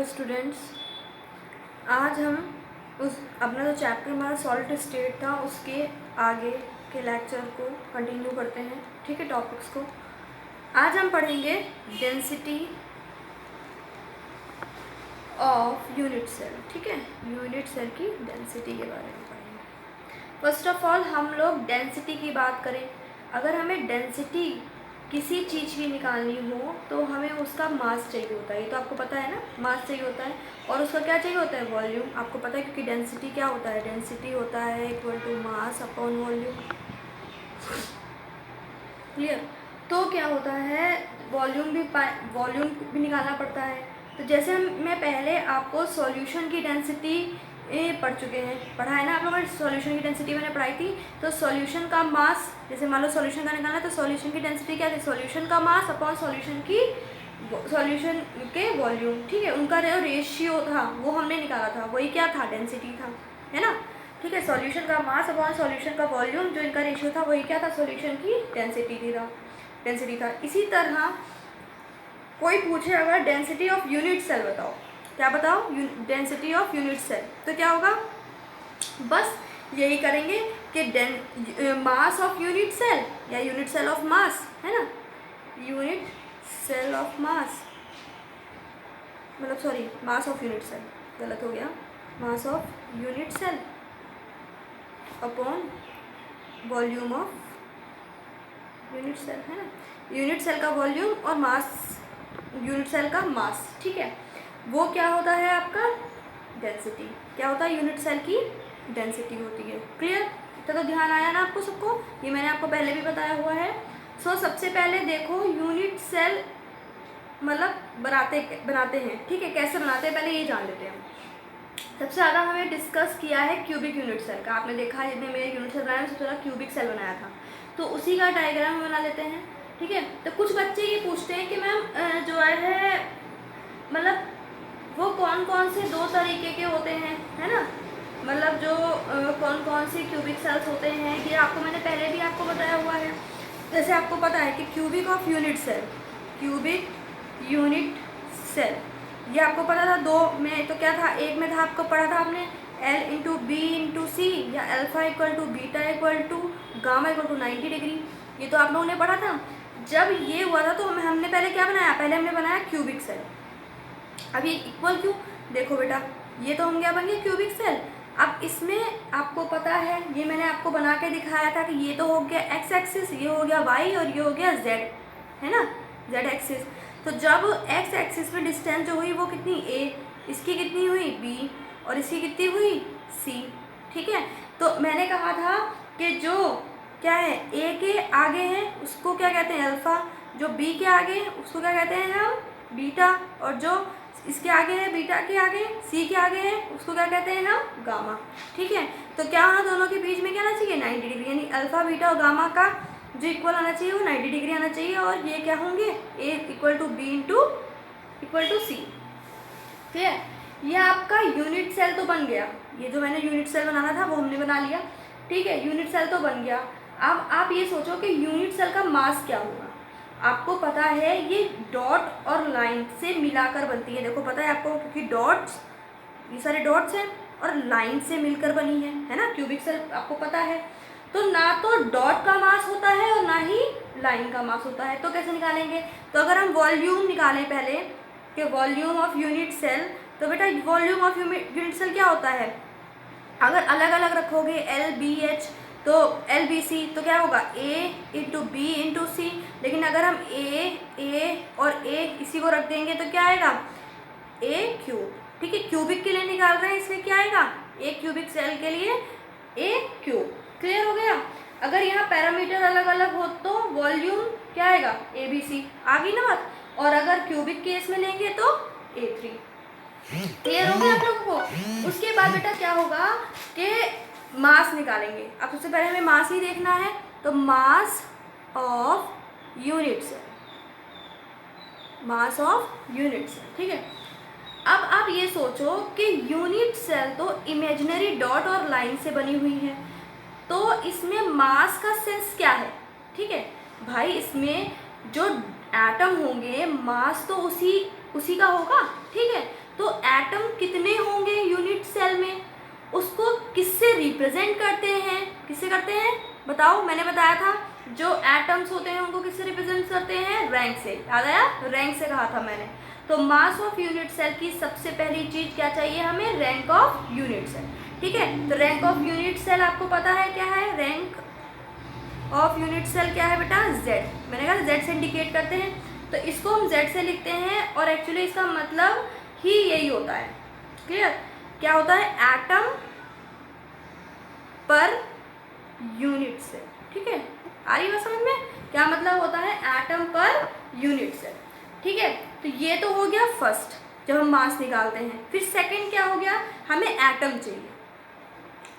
Hello students, आज हम उस अपना जो चैप्टर हमारा सॉलिड स्टेट था उसके आगे के लेक्चर को कंटिन्यू करते हैं। ठीक है, टॉपिक्स को आज हम पढ़ेंगे डेंसिटी ऑफ यूनिट सेल। ठीक है, यूनिट सेल की डेंसिटी के बारे में पढ़ेंगे। फर्स्ट ऑफ ऑल हम लोग डेंसिटी की बात करें, अगर हमें डेंसिटी किसी चीज़ की निकालनी हो तो हमें उसका मास चाहिए होता है। ये तो आपको पता है ना, मास चाहिए होता है। और उसका क्या चाहिए होता है? वॉल्यूम। आपको पता है, क्योंकि डेंसिटी क्या होता है? डेंसिटी होता है equal to mass upon volume. Clear? तो क्या होता है, वॉल्यूम भी निकालना पड़ता है। तो जैसे मैं पहले आपको सॉल्यूशन की डेंसिटी पढ़ चुके हैं, पढ़ा है ना आप लोगों ने। सॉल्यूशन की डेंसिटी मैंने पढ़ाई थी। तो सॉल्यूशन का मास, जैसे मान लो सॉल्यूशन का निकालना है तो सॉल्यूशन की डेंसिटी क्या थी? सॉल्यूशन का मास अपॉन सॉल्यूशन के वॉल्यूम। ठीक है, उनका जो रेशियो था वो हमने निकाला था, वही क्या था? डेंसिटी था, है ना। ठीक है, सॉल्यूशन का मास अपॉन सॉल्यूशन का वॉल्यूम, जो इनका रेशियो था वही क्या था? सॉल्यूशन की डेंसिटी था। इसी तरह कोई पूछे अगर डेंसिटी ऑफ यूनिट सेल बताओ, क्या बताओ? डेंसिटी ऑफ यूनिट सेल, तो क्या होगा? बस यही करेंगे कि मास ऑफ यूनिट सेल या यूनिट सेल ऑफ मास, है ना। यूनिट सेल ऑफ मास, मतलब sorry, mass of unit cell, गलत हो गया। Mass of unit cell upon volume of unit cell, है ना। यूनिट सेल का वॉल्यूम और मास, यूनिट सेल का मास। ठीक है, वो क्या होता है आपका? डेंसिटी। क्या होता है? यूनिट सेल की डेंसिटी होती है। क्लियर? तो ध्यान आया ना आपको सबको? ये मैंने आपको पहले भी बताया हुआ है। सबसे पहले देखो, यूनिट सेल मतलब बनाते हैं। ठीक है, कैसे बनाते हैं पहले ये जान लेते हैं। सबसे ज़्यादा हमें डिस्कस किया है क्यूबिक यूनिट सेल का। आपने देखा है, जितने मेरे यूनिट सेल बनाए सबसे ज़्यादा क्यूबिक सेल बनाया था, तो उसी का डायग्राम बना लेते हैं। ठीक है, तो कुछ बच्चे ये पूछते हैं कि मैम जो है मतलब वो कौन कौन से दो तरीके के होते हैं, है ना। मतलब जो कौन कौन से क्यूबिक सेल्स होते हैं, ये आपको मैंने पहले भी आपको बताया हुआ है। जैसे आपको पता है कि cubic of unit cell, cubic unit cell, ये आपको पता था दो में। तो क्या था? एक में था, आपको पढ़ा था आपने L into B into C, या alpha equal to beta equal to gamma equal to 90 degree. ये तो आप लोगों ने पढ़ा था। जब ये हुआ था तो हमने पहले क्या बनाया? पहले हमने बनाया क्यूबिक सेल। अब ये इक्वल क्यों? देखो बेटा, ये तो हम क्या बन गया? Cubic cell. अब इसमें आपको पता है, ये मैंने आपको बना के दिखाया था कि ये तो हो गया एक्स एक्सिस, ये हो गया वाई, और ये हो गया जेड, है ना, जेड एक्सिस। तो जब एक्स एक्सिस पे डिस्टेंस जो हुई वो कितनी? ए, इसकी कितनी हुई? बी, और इसकी कितनी हुई? सी। ठीक है, तो मैंने कहा था कि जो क्या है ए के आगे है उसको क्या कहते हैं? अल्फा। जो बी के आगे है उसको क्या कहते हैं हम? बीटा। और जो इसके आगे है, बीटा के आगे, सी के आगे है, उसको क्या कहते हैं हम? गामा। ठीक है, तो क्या होना दोनों के बीच में क्या आना चाहिए? 90 डिग्री, यानी अल्फा बीटा और गामा का जो इक्वल आना चाहिए वो 90 डिग्री आना चाहिए। और ये क्या होंगे? A equal to B into equal to C. ठीक है, ये आपका यूनिट सेल तो बन गया। ये जो मैंने यूनिट सेल बनाना था वो हमने बना लिया। ठीक है, यूनिट सेल तो बन गया। अब आप ये सोचो कि यूनिट सेल का मास क्या होगा। आपको पता है ये डॉट और लाइन से मिलाकर बनती है। देखो पता है आपको, क्योंकि डॉट्स, ये सारे डॉट्स हैं और लाइन से मिलकर बनी है ना क्यूबिक सेल, आपको पता है। तो ना तो डॉट का मास होता है और ना ही लाइन का मास होता है। तो कैसे निकालेंगे? तो अगर हम वॉल्यूम निकालें पहले कि वॉल्यूम ऑफ यूनिट सेल, तो बेटा वॉल्यूम ऑफ यूनिट सेल क्या होता है? अगर अलग अलग रखोगे एल बी एच, तो एल बी सी, तो क्या होगा? ए इंटू बी इंटू सी। लेकिन अगर हम ए और ए इसी को रख देंगे तो क्या आएगा? ए क्यूब। ठीक है, क्यूबिक के लिए निकाल रहे हैं, इसलिए क्या आएगा? एक क्यूबिक सेल के लिए ए क्यूब। क्लियर हो गया? अगर यहाँ पैरामीटर अलग अलग हो तो वॉल्यूम क्या आएगा? ए बी सी, आ गई ना बात। और अगर क्यूबिक केस में लेंगे तो A3। क्लियर हो गया आप लोगों को? उसके बाद बेटा क्या होगा कि मास निकालेंगे। अब सबसे पहले हमें मास ही देखना है, तो mass of unit cell, mass of unit cell. ठीक है, अब आप ये सोचो कि यूनिट सेल तो इमेजिनरी डॉट और लाइन से बनी हुई है, तो इसमें मास का सेंस क्या है? ठीक है भाई, इसमें जो एटम होंगे मास तो उसी का होगा। ठीक है, तो एटम कितने होंगे यूनिट सेल में, उसको किससे रिप्रेजेंट करते हैं, किससे करते हैं बताओ। मैंने बताया था जो एटम्स होते हैं उनको किससे रिप्रेजेंट करते हैं, रैंक से। याद आया, रैंक से कहा था मैंने। तो मास ऑफ यूनिट सेल की सबसे पहली चीज क्या चाहिए हमें, रैंक ऑफ यूनिट सेल। ठीक है, तो रैंक ऑफ यूनिट सेल आपको पता है क्या है, रैंक ऑफ यूनिट सेल क्या है बेटा, Z। मैंने कहा Z से इंडिकेट करते हैं, तो इसको हम Z से लिखते हैं और एक्चुअली इसका मतलब ही यही होता है। क्लियर, क्या होता है, एटम पर यूनिट सेल। ठीक है, आ रही बात समझ में, क्या मतलब होता है, एटम पर यूनिट सेल। ठीक है, तो ये तो हो गया फर्स्ट जब हम मास निकालते हैं। फिर सेकंड क्या हो गया, हमें एटम चाहिए,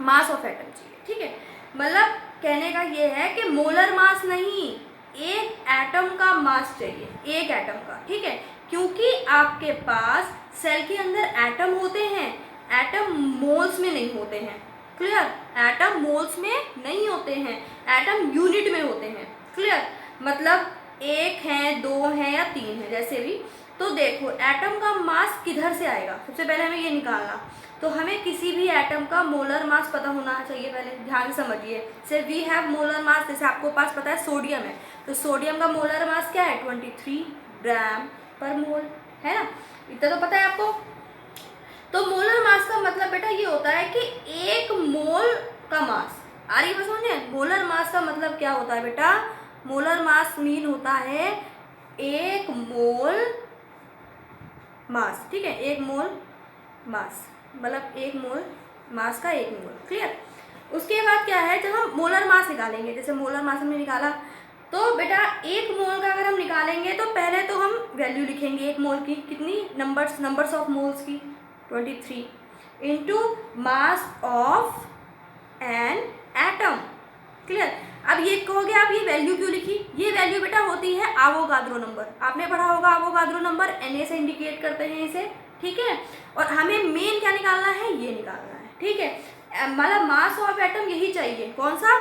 मास ऑफ एटम चाहिए। ठीक है, मतलब कहने का ये है कि मोलर मास नहीं, एक एटम का मास चाहिए, एक एटम का। ठीक है, क्योंकि आपके पास सेल के अंदर एटम होते हैं, एटम मोल्स में नहीं होते हैं। क्लियर, एटम मोल्स में नहीं होते हैं, एटम यूनिट में होते हैं। क्लियर, मतलब एक है, दो है या तीन है, जैसे भी। तो देखो एटम का मास किधर से आएगा, सबसे पहले हमें ये निकालना। तो हमें किसी भी एटम का मोलर मास पता होना चाहिए, पहले ध्यान से समझिए। से वी हैव मोलर मास, जैसे आपको पास पता है सोडियम है, तो सोडियम का मोलर मास क्या है, 23 ग्राम पर मोल, है ना, इतना तो पता है आपको। तो मोलर मास का मतलब बेटा ये होता है कि एक मोल का मास। आ रही बात समझे, मोलर मास का मतलब क्या होता है बेटा, मोलर मास मीन होता है एक मोल मास। ठीक है, एक मोल मास मतलब एक मोल मास का एक मोल। क्लियर, उसके बाद क्या है, जब हम मोलर मास निकालेंगे, जैसे मोलर मास हमने निकाला, तो बेटा एक मोल का अगर हम निकालेंगे तो पहले तो हम वैल्यू लिखेंगे एक मोल की, कितनी, नंबर्स ऑफ मोल्स की 23 into mass of an atom. Clear, अब ये कहोगे आप ये वैल्यू क्यों लिखी, ये वैल्यू बेटा होती है आवोगाद्रो नंबर। आपने पढ़ा होगा आवोगाद्रो नंबर, Na से इंडिकेट करते हैं इसे। ठीक है, और हमें मेन क्या निकालना है, ये निकालना है। ठीक है, मतलब मास ऑफ एटम यही चाहिए, कौन सा,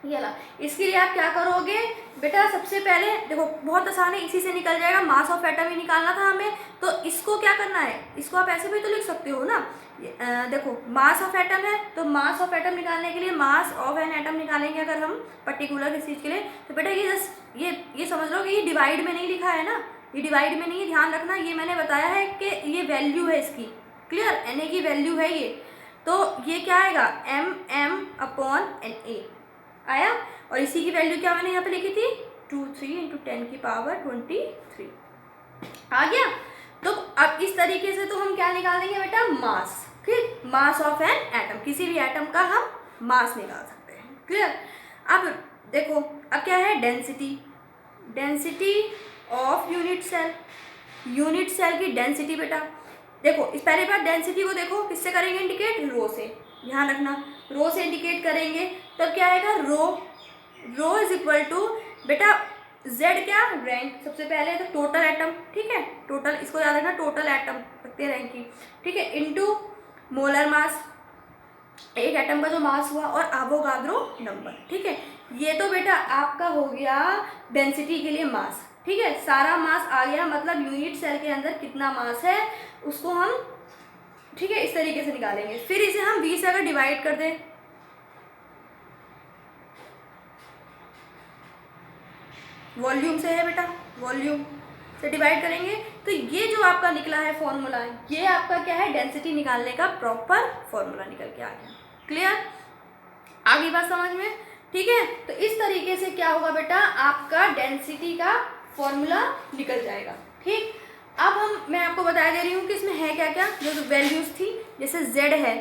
ये ला। इसके लिए आप क्या करोगे बेटा, सबसे पहले देखो बहुत आसान है, इसी से निकल जाएगा, मास ऑफ एटम ही निकालना था हमें। तो इसको क्या करना है, इसको आप ऐसे भी तो लिख सकते हो ना। देखो मास ऑफ एटम है, तो मास ऑफ एटम निकालने के लिए मास ऑफ एन एटम निकालेंगे अगर हम पर्टिकुलर किसी चीज़ के लिए, तो बेटा ये जस्ट ये समझ लो कि ये डिवाइड में नहीं लिखा है ना, ये डिवाइड में नहीं है, ध्यान रखना। ये मैंने बताया है कि ये वैल्यू है इसकी। क्लियर, Na की वैल्यू है ये, तो ये क्या आएगा, MM/Na आया। और इसी की वैल्यू क्या मैंने यहाँ पे लिखी थी, 23 इंटू 10 की पावर 23 आ गया। तो अब इस तरीके से तो हम क्या निकालेंगे बेटा, मास। ठीक, मास ऑफ एन एटम, किसी भी एटम का हम मास निकाल सकते हैं। क्लियर, अब देखो अब क्या है, density, density of unit cell, unit cell की डेंसिटी बेटा। देखो इस पहली बार डेंसिटी को देखो किससे करेंगे इंडिकेट, रो से, ध्यान रखना, रो से इंडिकेट करेंगे। तब क्या आएगा, रो इज इक्वल टू बेटा Z क्या, रैंक, सबसे पहले तो टोटल एटम। ठीक है, टोटल, इसको याद रखना, टोटल एटम रखते हैं रैंक की। ठीक है, इनटू मोलर मास, एक एटम का जो मास हुआ, और एवोगाद्रो नंबर। ठीक है, ये तो बेटा आपका हो गया डेंसिटी के लिए मास। ठीक है, सारा मास आ गया, मतलब यूनिट सेल के अंदर कितना मास है उसको हम, ठीक है, इस तरीके से निकालेंगे। फिर इसे हम 20 से अगर डिवाइड कर दें, वॉल्यूम से है बेटा, वॉल्यूम से डिवाइड करेंगे, तो ये जो आपका निकला है फॉर्मूला, ये आपका क्या है, डेंसिटी निकालने का प्रॉपर फॉर्मूला निकल के आ गया। क्लियर, आगे बात समझ में। ठीक है, तो इस तरीके से क्या होगा बेटा, आपका डेंसिटी का फॉर्मूला निकल जाएगा। ठीक, अब मैं आपको बता दे रही हूँ कि इसमें है क्या क्या, जो वैल्यूज थी। जैसे Z है,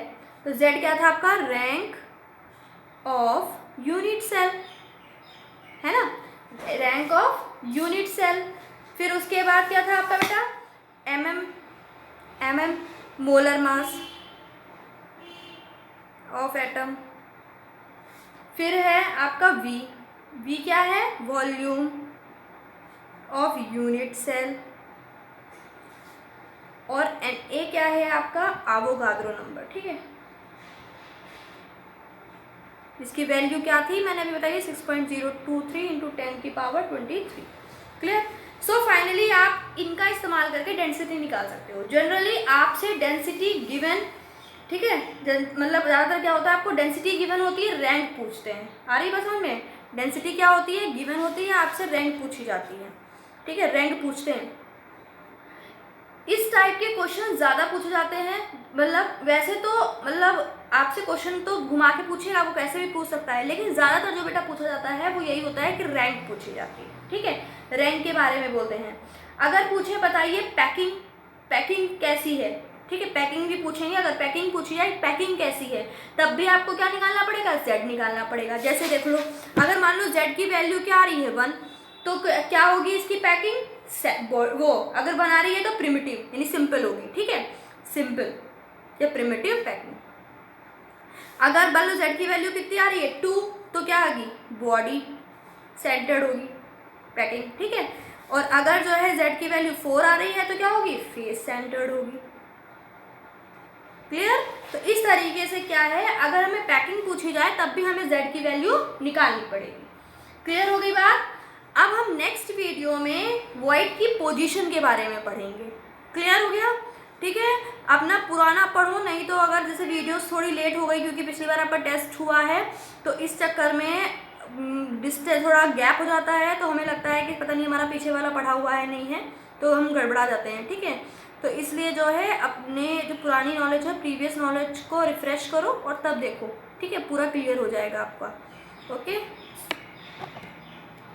तो Z क्या था आपका, रैंक ऑफ यूनिट सेल, है ना, रैंक ऑफ यूनिट सेल। फिर उसके बाद क्या था आपका बेटा, MM molar mass of atom. फिर है आपका V क्या है, वॉल्यूम ऑफ यूनिट सेल। और Na क्या है आपका, एवोगाद्रो नंबर। ठीक है, इसकी वैल्यू क्या थी मैंने अभी बताई, 6.023 इंटू 10 की पावर 23। क्लियर, सो फाइनली आप इनका इस्तेमाल करके डेंसिटी निकाल सकते हो। जनरली आपसे डेंसिटी गिवन, ठीक है, मतलब ज़्यादातर क्या होता है, आपको डेंसिटी गिवन होती है, रैंक पूछते हैं। आ रही बात समझ में? डेंसिटी क्या होती है, गिवन होती है, आपसे रैंक पूछी जाती है, ठीक है, रैंक पूछते हैं। इस टाइप के क्वेश्चन ज़्यादा पूछे जाते हैं। मतलब वैसे तो मतलब आपसे क्वेश्चन तो घुमा के पूछेगा, वो कैसे भी पूछ सकता है, लेकिन ज़्यादातर जो बेटा पूछा जाता है वो यही होता है कि रैंक पूछी जाती है, ठीक है, रैंक के बारे में बोलते हैं। अगर पूछे बताइए पैकिंग, पैकिंग कैसी है, ठीक है, पैकिंग भी पूछेंगे। अगर पैकिंग पूछी जाए पैकिंग कैसी है, तब भी आपको क्या निकालना पड़ेगा, जेड निकालना पड़ेगा। जैसे देख लो, अगर मान लो जेड की वैल्यू क्या आ रही है 1, तो क्या होगी इसकी पैकिंग, वो अगर बना रही है तो प्रिमिटिव यानी सिंपल होगी, ठीक है, सिंपल या प्रिमिटिव पैकिंग। अगर मान लो जेड की वैल्यू कितनी आ रही है 2, तो क्या आएगी, बॉडी सेंटर्ड होगी पैकिंग, ठीक है। और अगर जो है जेड की वैल्यू 4 आ रही है तो क्या होगी, फेस सेंटर्ड होगी। क्लियर? तो इस तरीके से क्या है, अगर हमें पैकिंग पूछी जाए तब भी हमें जेड की वैल्यू निकालनी पड़ेगी। क्लियर हो गई बात? अब हम नेक्स्ट वीडियो में वॉइड की पोजीशन के बारे में पढ़ेंगे। क्लियर हो गया? ठीक है, अपना पुराना पढ़ो, नहीं तो अगर जैसे वीडियोस थोड़ी लेट हो गई क्योंकि पिछली बार आपका टेस्ट हुआ है, तो इस चक्कर में डिस्टेंस थोड़ा गैप हो जाता है, तो हमें लगता है कि पता नहीं हमारा पीछे वाला पढ़ा हुआ है नहीं है, तो हम गड़बड़ा जाते हैं, ठीक है। तो इसलिए जो है अपने जो पुरानी नॉलेज है, प्रीवियस नॉलेज को रिफ्रेश करो और तब देखो, ठीक है, पूरा क्लियर हो जाएगा आपका। ओके।